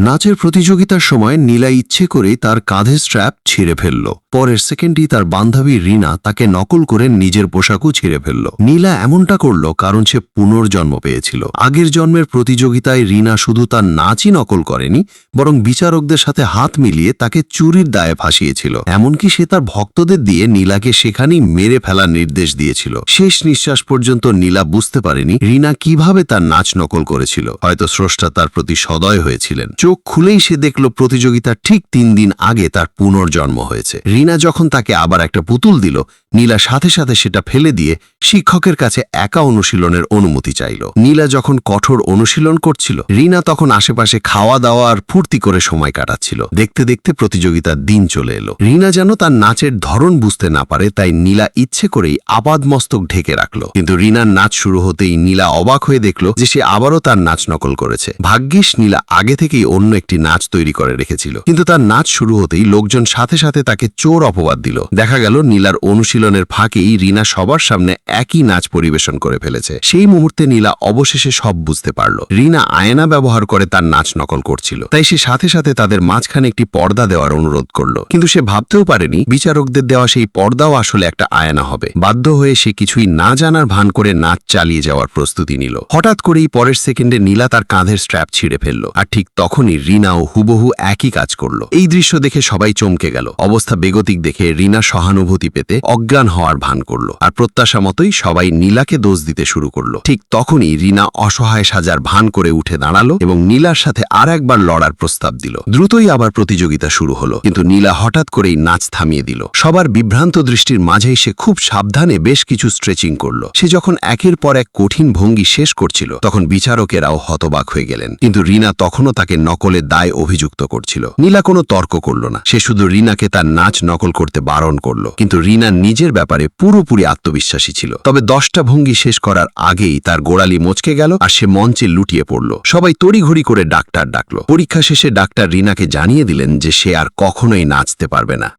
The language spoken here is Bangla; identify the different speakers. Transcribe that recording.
Speaker 1: নাচের প্রতিযোগিতার সময় নীলা ইচ্ছে করেই তার কাঁধের স্ট্র্যাপ ছিঁড়ে ফেলল। পরের সেকেন্ডই তার বান্ধবী রিনা তাকে নকল করে নিজের পোশাকও ছিঁড়ে ফেলল। নীলা এমনটা করল কারণ সে পুনর্জন্ম পেয়েছিল। আগের জন্মের প্রতিযোগিতায় রিনা শুধু তার নাচই নকল করেনি, বরং বিচারকদের সাথে হাত মিলিয়ে তাকে চুরির দায়ে ফাঁসিয়েছিল। এমনকি সে তার ভক্তদের দিয়ে নীলাকে সেখানেই মেরে ফেলার নির্দেশ দিয়েছিল। শেষ নিঃশ্বাস পর্যন্ত নীলা বুঝতে পারেনি রিনা কিভাবে তার নাচ নকল করেছিল। হয়তো স্রষ্টা তার প্রতি সদয় হয়েছিলেন। চোখ খুলেই সে দেখল প্রতিযোগিতার ঠিক 3 দিন আগে তার পুনর্জন্ম হয়েছে। রিনা যখন তাকে আবার একটা পুতুল দিল, নীলা সাথে সাথে সেটা ফেলে দিয়ে শিক্ষকের কাছে একা অনুশীলনের অনুমতি চাইল। নীলা যখন কঠোর অনুশীলন করছিল, রিনা তখন আশেপাশে খাওয়া দাওয়া আর ফুর্তি করে সময় কাটাচ্ছিল। দেখতে দেখতে প্রতিযোগিতার দিন চলে এলো। রিনা যেন তার নাচের ধরন বুঝতে না পারে, তাই নীলা ইচ্ছে করেই আপাদমস্তক ঢেকে রাখল। কিন্তু রিনার নাচ শুরু হতেই নীলা অবাক হয়ে দেখল যে সে আবারও তার নাচ নকল করেছে। ভাগ্যিস নীলা আগে থেকেই অন্য একটি নাচ তৈরি করে রেখেছিল। কিন্তু তার নাচ শুরু হতেই লোকজন সাথে সাথে তাকে চোর অপবাদ দিল। দেখা গেল নীলার অনুশীলনের ফাঁকেই রিনা সবার সামনে একই নাচ পরিবেশন করে ফেলেছে। সেই মুহূর্তে নীলা অবশেষে সব বুঝতে পারল। রিনা আয়না ব্যবহার করে তার নাচ নকল করছিল, তাই সে সাথে সাথে তাদের মাঝখানে একটি পর্দা দেওয়ার অনুরোধ করল। কিন্তু সে ভাবতেও পারেনি বিচারকদের দেওয়া সেই পর্দাও আসলে একটা আয়না হবে। বাধ্য হয়ে সে কিছুই না জানার ভান করে নাচ চালিয়ে যাওয়ার প্রস্তুতি নিল। হঠাৎ করেই পরের সেকেন্ডে নীলা তার কাঁধের স্ট্র্যাপ ছিঁড়ে ফেলল, আর ঠিক তখনই রিনাও হুবহু একই কাজ করল। এই দৃশ্য দেখে সবাই চমকে গেল। অবস্থা বেগতিক দেখে রিনা সহানুভূতি পেতে অজ্ঞান হওয়ার ভান করল, আর প্রত্যাশা মতোই সবাই নীলাকে দোষ দিতে শুরু করল। ঠিক তখনই রিনা অসহায় সাজার ভান করে উঠে দাঁড়ালো এবং নীলার সাথে আর একবার লড়ার প্রস্তাব দিল। দ্রুতই আবার প্রতিযোগিতা শুরু হলো, কিন্তু নীলা হঠাৎ করেই নাচ থামিয়ে দিল। সবার বিভ্রান্ত দৃষ্টির মাঝেই সে খুব সাবধানে বেশ কিছু স্ট্রেচিং করল। সে যখন একের পর এক কঠিন ভঙ্গি শেষ করছিল, তখন বিচারকেরাও হতবাক হয়ে গেলেন। কিন্তু রিনা তখনও তাকে নকলের দায় অভিযুক্ত করছিল। নীলা কোনো তর্ক করল না, সে শুধু রিনাকে তার নাচ নকল করতে বারণ করল। কিন্তু রিনা নিজের ব্যাপারে পুরোপুরি আত্মবিশ্বাসী ছিল। তবে 10টা ভঙ্গি শেষ করার আগেই তার গোড়ালি মচকে গেল আর সে মঞ্চে লুটিয়ে পড়ল। সবাই তড়িঘড়ি করে ডাক্তার ডাকল। পরীক্ষা শেষে ডাক্তার রিনাকে জানিয়ে দিলেন যে সে আর কখনোই নাচতে পারবে না।